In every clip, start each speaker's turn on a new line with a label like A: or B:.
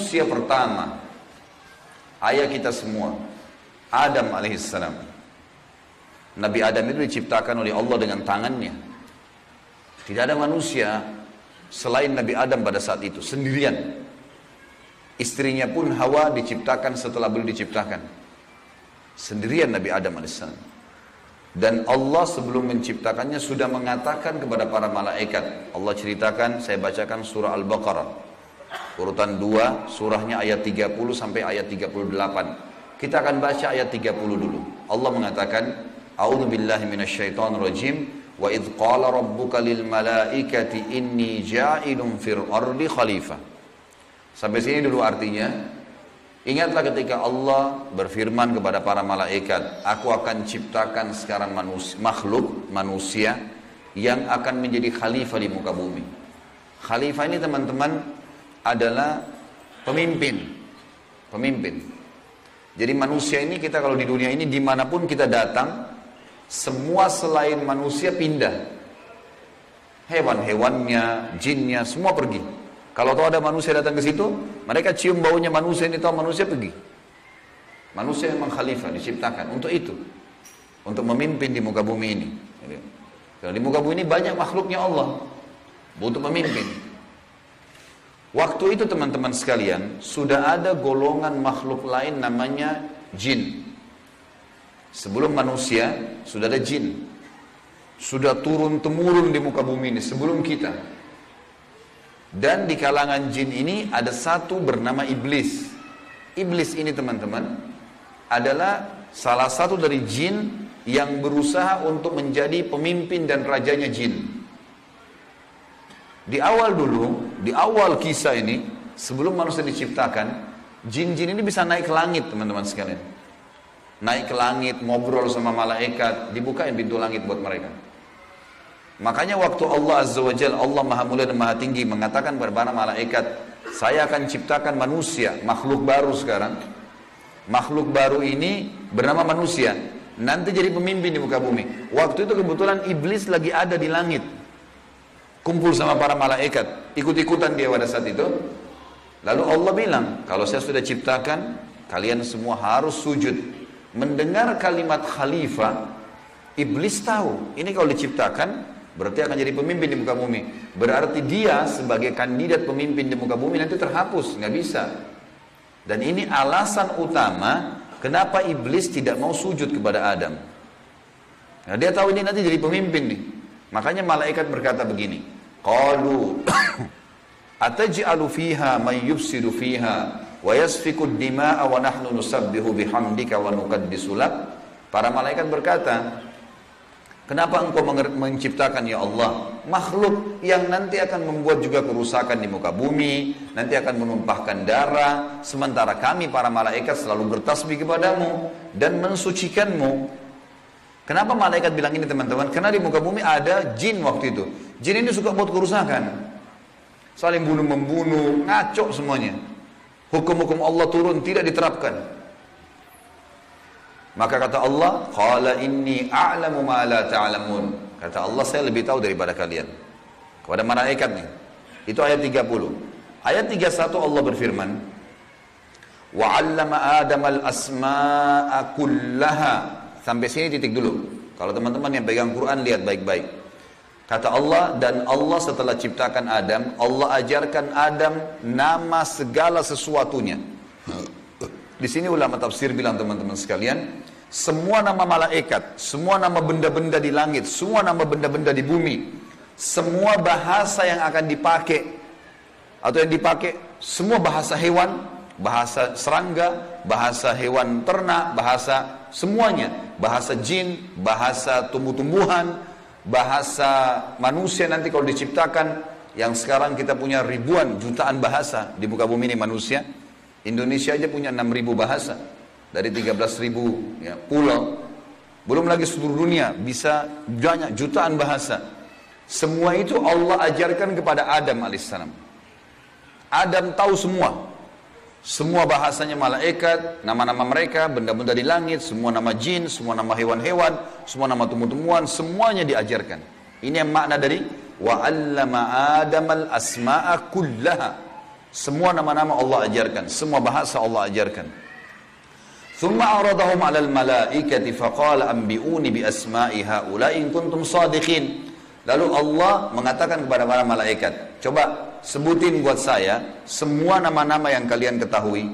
A: manusia pertama, ayah kita semua, Adam alaihissalam. Nabi Adam itu diciptakan oleh Allah dengan tangannya. Tidak ada manusia selain Nabi Adam pada saat itu, sendirian. Istrinya pun Hawa diciptakan setelah beliau diciptakan. Sendirian Nabi Adam alaihissalam. Dan Allah sebelum menciptakannya sudah mengatakan kepada para malaikat. Allah ceritakan, saya bacakan surah Al-Baqarah. Urutan 2, surahnya ayat 30 sampai ayat 38. Kita akan baca ayat 30 dulu. Allah mengatakan, A'udzubillahi minasyaitonirrajim. Wa idh qala rabbuka lil malaikati inni ja'ilun fil ardi khalifah. Sampai sini dulu artinya. Ingatlah ketika Allah berfirman kepada para malaikat, aku akan ciptakan sekarang manusia yang akan menjadi khalifah di muka bumi. Khalifah ini teman-teman adalah pemimpin. Jadi manusia ini, kita kalau di dunia ini dimanapun kita datang, semua selain manusia pindah. Hewan-hewannya, jinnya, semua pergi. Kalau tahu ada manusia datang ke situ, mereka cium baunya manusia ini, tahu manusia pergi. Manusia memang khalifah diciptakan untuk itu, untuk memimpin di muka bumi ini. Kalau di muka bumi ini banyak makhluknya Allah, butuh pemimpin. Waktu itu teman-teman sekalian, sudah ada golongan makhluk lain namanya jin. Sebelum manusia, sudah ada jin. Sudah turun-temurun di muka bumi ini, sebelum kita. Dan di kalangan jin ini ada satu bernama iblis. Iblis ini teman-teman adalah salah satu dari jin yang berusaha untuk menjadi pemimpin dan rajanya jin. Di awal dulu, di awal kisah ini, sebelum manusia diciptakan, jin-jin ini bisa naik ke langit teman-teman sekalian. Naik ke langit, ngobrol sama malaikat, dibukain pintu langit buat mereka. Makanya waktu Allah Azza wa Jalla, Allah Maha Mulia dan Maha Tinggi, mengatakan kepada para malaikat, saya akan ciptakan manusia, makhluk baru sekarang. Makhluk baru ini bernama manusia, nanti jadi pemimpin di muka bumi. Waktu itu kebetulan iblis lagi ada di langit, kumpul sama para malaikat, ikut-ikutan dia pada saat itu. Lalu Allah bilang, kalau saya sudah ciptakan, kalian semua harus sujud. Mendengar kalimat khalifah, iblis tahu, ini kalau diciptakan, berarti akan jadi pemimpin di muka bumi. Berarti dia sebagai kandidat pemimpin di muka bumi nanti terhapus, nggak bisa. Dan ini alasan utama kenapa iblis tidak mau sujud kepada Adam. Nah, dia tahu ini nanti jadi pemimpin nih. Makanya malaikat berkata begini, qalu ataj'alu fiha may yufsidu fiha wa yasfiku ad-dima'a wa nahnu nusabbihu bihamdika wa nuqaddisu lak. Para malaikat berkata, kenapa engkau menciptakan ya Allah makhluk yang nanti akan membuat juga kerusakan di muka bumi, nanti akan menumpahkan darah, sementara kami para malaikat selalu bertasbih kepadamu dan mensucikanmu. Kenapa malaikat bilang ini teman-teman? Karena di muka bumi ada jin waktu itu. Jin ini suka buat kerusakan, saling bunuh-membunuh, ngaco semuanya. Hukum-hukum Allah turun, tidak diterapkan. Maka kata Allah, qala inni a'lamu ma la ta'lamun. Kata Allah, saya lebih tahu daripada kalian. Kepada malaikat nih. Itu ayat 30. Ayat 31 Allah berfirman, wa 'allama Adamal asma'a kullaha. Sampai sini titik dulu. Kalau teman-teman yang pegang Quran lihat baik-baik. Kata Allah, dan Allah setelah ciptakan Adam, Allah ajarkan Adam nama segala sesuatunya. Di sini ulama tafsir bilang teman-teman sekalian, semua nama malaikat, semua nama benda-benda di langit, semua nama benda-benda di bumi, semua bahasa yang akan dipakai atau yang dipakai, semua bahasa hewan, bahasa serangga, bahasa hewan ternak, bahasa semuanya, bahasa jin, bahasa tumbuh-tumbuhan, bahasa manusia nanti kalau diciptakan, yang sekarang kita punya ribuan, jutaan bahasa di muka bumi ini manusia. Indonesia aja punya 6.000 bahasa dari 13.000 ya, pulau. Belum lagi seluruh dunia bisa banyak jutaan bahasa. Semua itu Allah ajarkan kepada Adam alaihissalam. Adam tahu semua. Semua bahasanya malaikat, nama-nama mereka, benda-benda di langit, semua nama jin, semua nama hewan-hewan, semua nama tumbuh-tumbuhan, semuanya diajarkan. Ini yang makna dari wa 'allama Adamal asma'a kullaha. Semua nama-nama Allah ajarkan, semua bahasa Allah ajarkan. Thumma aradahum 'alal malaikati faqala anbi'uni bi asma'i haula'i in kuntum shadiqin. Lalu Allah mengatakan kepada para malaikat, coba sebutin buat saya semua nama-nama yang kalian ketahui,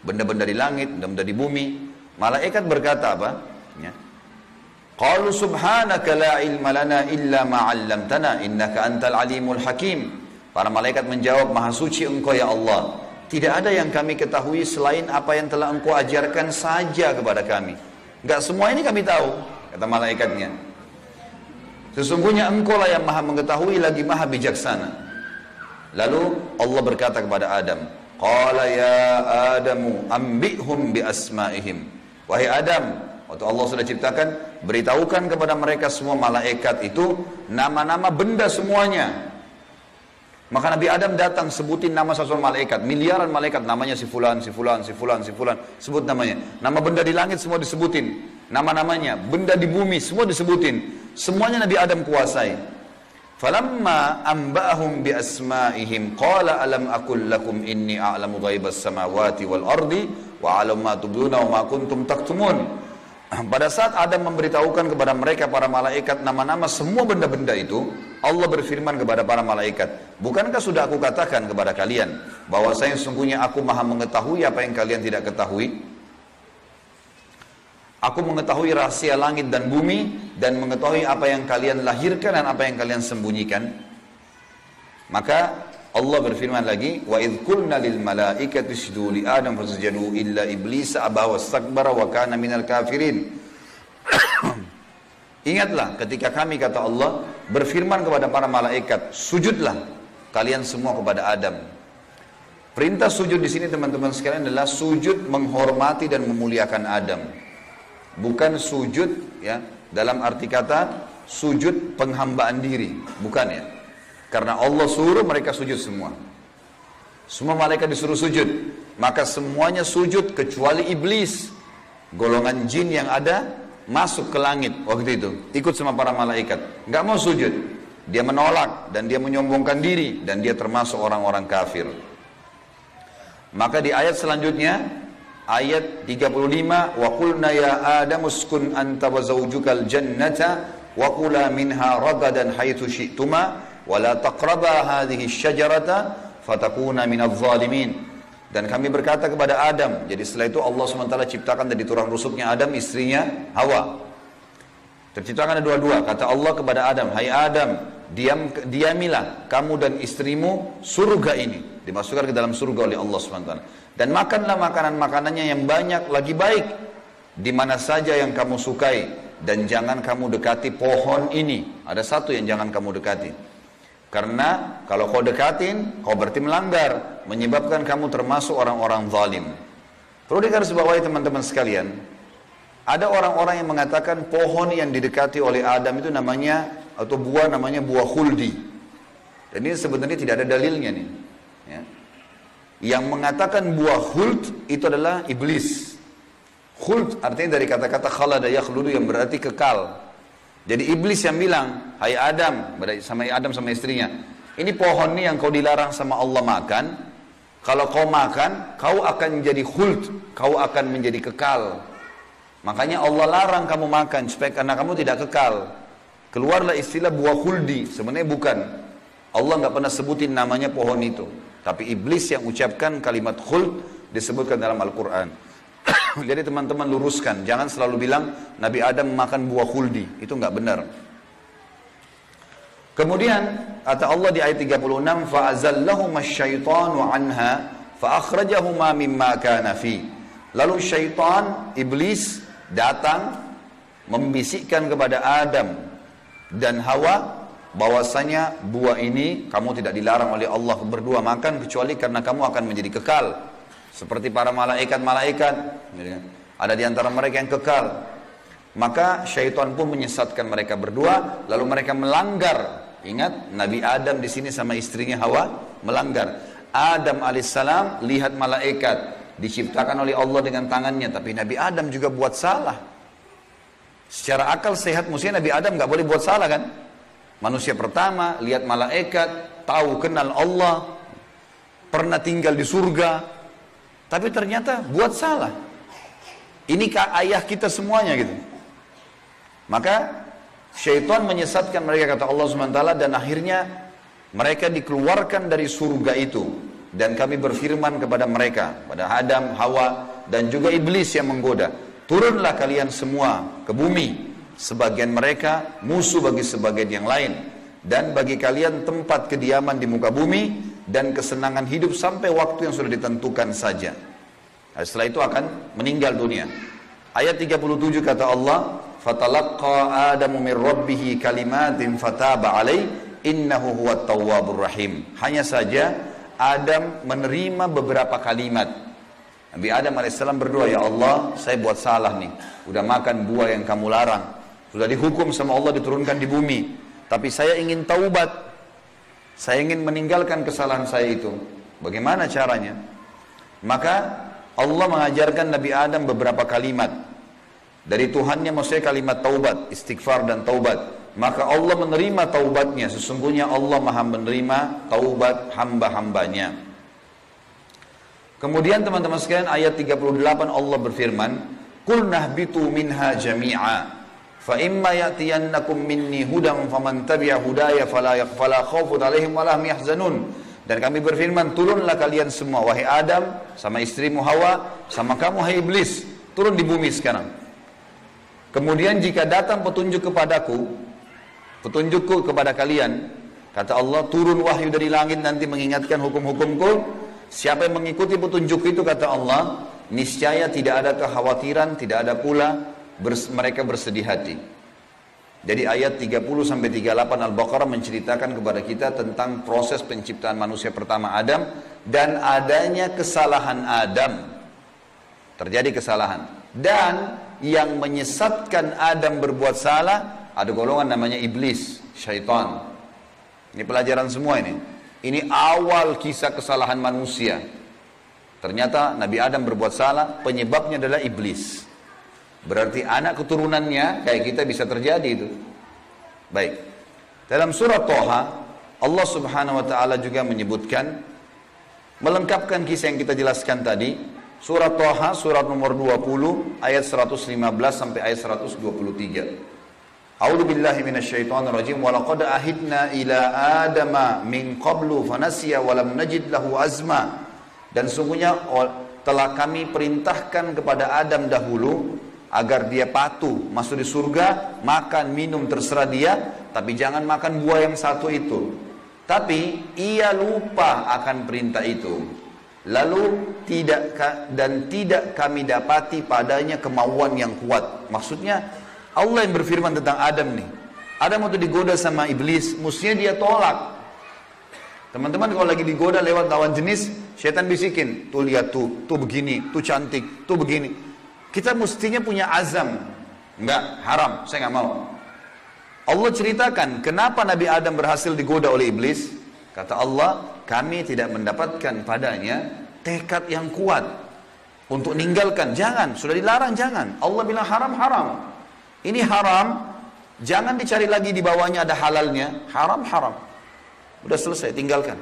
A: benda-benda di langit, benda-benda di bumi. Malaikat berkata apa? Ya. Qalu subhanaka la ilma lana illa ma 'allamtana innaka antal alimul hakim. Para malaikat menjawab, maha suci engkau ya Allah. Tidak ada yang kami ketahui selain apa yang telah engkau ajarkan saja kepada kami. Enggak semua ini kami tahu, kata malaikatnya. Sesungguhnya engkau lah yang maha mengetahui lagi maha bijaksana. Lalu Allah berkata kepada Adam, Qala ya Adamu ambihum bi asma'ihim. Wahai Adam, waktu Allah sudah ciptakan, beritahukan kepada mereka semua malaikat itu nama-nama benda semuanya. Maka Nabi Adam datang sebutin nama satu malaikat, miliaran malaikat, namanya si fulan, si fulan, si fulan, si fulan, sebut namanya. Nama benda di langit semua disebutin, nama-namanya, benda di bumi semua disebutin. Semuanya Nabi Adam kuasai. Falamma amba'ahum bi asma'ihim qala alam aqul lakum inni a'lamu ghaibas samawati wal ardi wa a'lamu ma tubduna wa ma kuntum taktumun. Pada saat Adam memberitahukan kepada mereka para malaikat nama-nama semua benda-benda itu, Allah berfirman kepada para malaikat, bukankah sudah aku katakan kepada kalian bahwa saya sesungguhnya aku maha mengetahui apa yang kalian tidak ketahui? Aku mengetahui rahasia langit dan bumi dan mengetahui apa yang kalian lahirkan dan apa yang kalian sembunyikan. Maka Allah berfirman lagi, wa idh qulna lil malaikati isjudu li Adam fasajadu illa iblis aba wastakbara wa kana minal kafirin. Ingatlah ketika kami, kata Allah, berfirman kepada para malaikat, sujudlah kalian semua kepada Adam. Perintah sujud di sini teman-teman sekalian adalah sujud menghormati dan memuliakan Adam. Bukan sujud ya dalam arti kata sujud penghambaan diri, bukan ya. Karena Allah suruh mereka sujud semua. Semua malaikat disuruh sujud. Maka semuanya sujud kecuali iblis. Golongan jin yang ada masuk ke langit waktu itu. Ikut sama para malaikat. Nggak mau sujud. Dia menolak dan dia menyombongkan diri. Dan dia termasuk orang-orang kafir. Maka di ayat selanjutnya, ayat 35, wa qulna ya Adam uskun anta wa zawjukal jannata wa kula minha ragadan haitsu syi'tuma wa la taqraba hadhihi asyajarata fatakuna minadh dhalimin. Dan kami berkata kepada Adam, jadi setelah itu Allah SWT ciptakan dari tulang rusuknya Adam istrinya Hawa. Terciptakan ada dua-dua. Kata Allah kepada Adam, hai Adam, diamilah kamu dan istrimu surga ini. Dimasukkan ke dalam surga oleh Allah SWT. Dan makanlah makanan-makanannya yang banyak lagi baik. Di mana saja yang kamu sukai. Dan jangan kamu dekati pohon ini. Ada satu yang jangan kamu dekati. Karena kalau kau dekatin, kau berarti melanggar. Menyebabkan kamu termasuk orang-orang zalim. Perlu digarisbawahi teman-teman sekalian. Ada orang-orang yang mengatakan pohon yang didekati oleh Adam itu namanya, atau buah namanya buah khuldi. Dan ini sebenarnya tidak ada dalilnya nih. Ya. Yang mengatakan buah khuld itu adalah iblis. Khuld artinya dari kata-kata khalada yakhludu yang berarti kekal. Jadi iblis yang bilang, hai Adam, sama istrinya, ini pohon ini yang kau dilarang sama Allah makan. Kalau kau makan, kau akan menjadi khuld, kau akan menjadi kekal. Makanya Allah larang kamu makan supaya karena kamu tidak kekal. Keluarlah istilah buah khuldi, sebenarnya bukan. Allah nggak pernah sebutin namanya pohon itu. Tapi iblis yang ucapkan kalimat khuld disebutkan dalam Al-Quran. Jadi teman-teman luruskan, jangan selalu bilang Nabi Adam makan buah khuldi, itu nggak benar. Kemudian kata Allah di ayat 36, fa'azallahuma asyaitanu anha fa'akhrajahuma mimma kana fi. Lalu syaitan, iblis datang membisikkan kepada Adam dan Hawa bahwasanya buah ini kamu tidak dilarang oleh Allah berdua makan kecuali karena kamu akan menjadi kekal. Seperti para malaikat-malaikat, ada di antara mereka yang kekal. Maka syaitan pun menyesatkan mereka berdua, lalu mereka melanggar. Ingat, Nabi Adam di sini sama istrinya Hawa melanggar. Adam alaihissalam lihat malaikat diciptakan oleh Allah dengan tangannya, tapi Nabi Adam juga buat salah. Secara akal sehat mestinya Nabi Adam nggak boleh buat salah kan? Manusia pertama lihat malaikat, tahu kenal Allah. pernah tinggal di surga, tapi ternyata buat salah. Ini ayah kita semuanya gitu. Maka syaitan menyesatkan mereka, kata Allah SWT, dan akhirnya mereka dikeluarkan dari surga itu. Dan kami berfirman kepada mereka, pada Adam, Hawa, dan juga iblis yang menggoda, turunlah kalian semua ke bumi. Sebagian mereka musuh bagi sebagian yang lain, dan bagi kalian tempat kediaman di muka bumi dan kesenangan hidup sampai waktu yang sudah ditentukan saja. Nah, setelah itu akan meninggal dunia. Ayat 37 kata Allah, fatalaqqa Adamu min rabbih kalimatin fataba alaih innahu huwat tawwabur rahim. Hanya saja Adam menerima beberapa kalimat. Nabi Adam AS berdoa, ya Allah, saya buat salah nih, udah makan buah yang kamu larang, sudah dihukum sama Allah diturunkan di bumi, tapi saya ingin taubat, saya ingin meninggalkan kesalahan saya itu. Bagaimana caranya? Maka Allah mengajarkan Nabi Adam beberapa kalimat dari Tuhannya, maksudnya kalimat taubat, istighfar dan taubat. Maka Allah menerima taubatnya. Sesungguhnya Allah maha menerima taubat hamba-hambanya. Kemudian teman-teman sekalian, ayat 38 Allah berfirman, Qul nahbitu minha jami'a fa imma ya'tiyannakum minni hudan faman tabi'a hudaya fala khawfun 'alaihim wa la hum yahzanun. Dan kami berfirman, turunlah kalian semua, wahai Adam, sama istrimu Hawa, sama kamu hai iblis, turun di bumi sekarang. Kemudian jika datang petunjuk kepadaku, petunjukku kepada kalian, kata Allah, turun wahyu dari langit nanti mengingatkan hukum-hukumku. Siapa yang mengikuti petunjuk itu, kata Allah, niscaya tidak ada kekhawatiran, tidak ada pula mereka bersedih hati. Jadi ayat 30-38 Al-Baqarah menceritakan kepada kita tentang proses penciptaan manusia pertama Adam dan adanya kesalahan Adam. Terjadi kesalahan. Dan yang menyesatkan Adam berbuat salah, ada golongan namanya iblis, syaitan. Ini pelajaran semua ini. Ini awal kisah kesalahan manusia. Ternyata Nabi Adam berbuat salah, penyebabnya adalah iblis. Berarti anak keturunannya kayak kita bisa terjadi itu. Baik. Dalam surah Toha, Allah Subhanahu wa taala juga menyebutkan, melengkapkan kisah yang kita jelaskan tadi. Surah Toha, surat nomor 20, ayat 115 sampai ayat 123. A'udzu billahi minasyaitonir rajim wa laqad ahidna ila adama min qablu fanasiya wa lam najid lahu azma. Dan sungguhnya telah kami perintahkan kepada Adam dahulu agar dia patuh masuk di surga, makan minum terserah dia, tapi jangan makan buah yang satu itu. Tapi ia lupa akan perintah itu. Lalu tidak kami dapati padanya kemauan yang kuat. Maksudnya Allah yang berfirman tentang Adam nih. Adam waktu digoda sama iblis, mestinya dia tolak. Teman-teman kalau lagi digoda lewat lawan jenis, syaitan bisikin, tuh lihat tuh begini, tuh cantik, tuh begini. Kita mestinya punya azam. Enggak, haram, saya nggak mau. Allah ceritakan kenapa Nabi Adam berhasil digoda oleh iblis. Kata Allah, kami tidak mendapatkan padanya tekad yang kuat untuk meninggalkan. Jangan, sudah dilarang jangan. Allah bilang haram, haram. Ini haram, jangan dicari lagi di bawahnya ada halalnya. Haram, haram. Udah selesai, tinggalkan.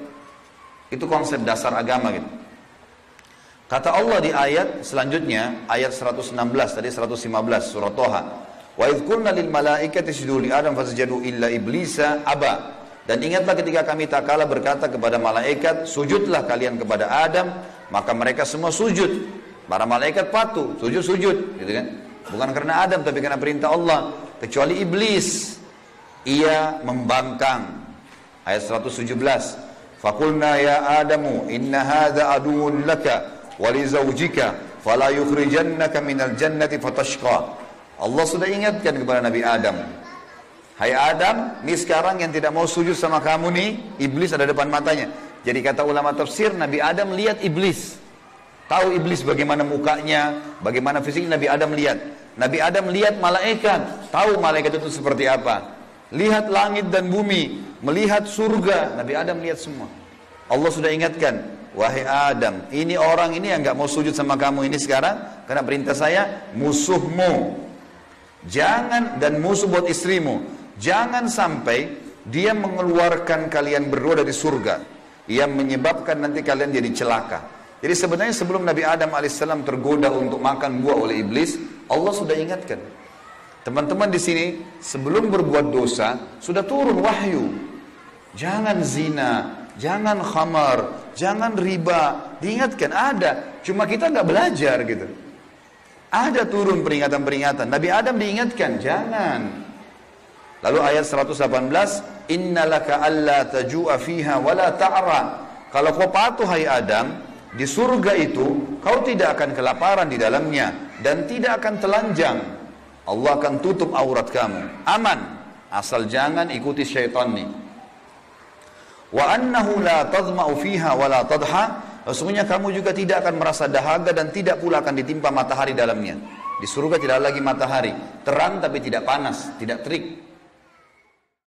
A: Itu konsep dasar agama gitu. Kata Allah di ayat selanjutnya, ayat 116, tadi 115, surah Toha. Wa idh qulna lil malaikati isjudu li Adam fasajadu illa iblisa aba. Dan ingatlah ketika kami tak kala berkata kepada malaikat, sujudlah kalian kepada Adam, maka mereka semua sujud. Para malaikat patuh, sujud, gitu kan? Bukan karena Adam, tapi karena perintah Allah. Kecuali iblis, ia membangkang. Ayat 117. Faqulna ya Adamu inna hadha aduun laka wa li zawjika fala yukhrijannaka minal jannati fatashqa. Allah sudah ingatkan kepada Nabi Adam. Hai Adam, ini sekarang yang tidak mau sujud sama kamu nih, iblis ada depan matanya. Jadi kata ulama tafsir, Nabi Adam lihat iblis. Tahu iblis bagaimana mukanya, bagaimana fisiknya, Nabi Adam lihat. Nabi Adam lihat malaikat, tahu malaikat itu seperti apa. Lihat langit dan bumi, melihat surga, Nabi Adam lihat semua. Allah sudah ingatkan, wahai Adam, ini orang ini yang gak mau sujud sama kamu ini sekarang, karena perintah saya, musuhmu. Jangan, dan musuh buat istrimu. Jangan sampai dia mengeluarkan kalian berdua dari surga. yang menyebabkan nanti kalian jadi celaka. Jadi sebenarnya sebelum Nabi Adam alaihissalam tergoda untuk makan buah oleh iblis, Allah sudah ingatkan. Teman-teman di sini sebelum berbuat dosa sudah turun wahyu. Jangan zina, jangan khamar, jangan riba. Diingatkan ada, cuma kita nggak belajar gitu. Ada turun peringatan-peringatan. Nabi Adam diingatkan, jangan. Lalu ayat 118, innalaka alla taju'a fiha wala ta'ra. Kalau kau patuh hai Adam, di surga itu kau tidak akan kelaparan di dalamnya dan tidak akan telanjang. Allah akan tutup aurat kamu. Aman, asal jangan ikuti syaitan nih. Wa annahu la tadma'u fiha wala tadha. Sesungguhnya kamu juga tidak akan merasa dahaga dan tidak pula akan ditimpa matahari dalamnya. Di surga tidak lagi matahari, terang tapi tidak panas, tidak terik.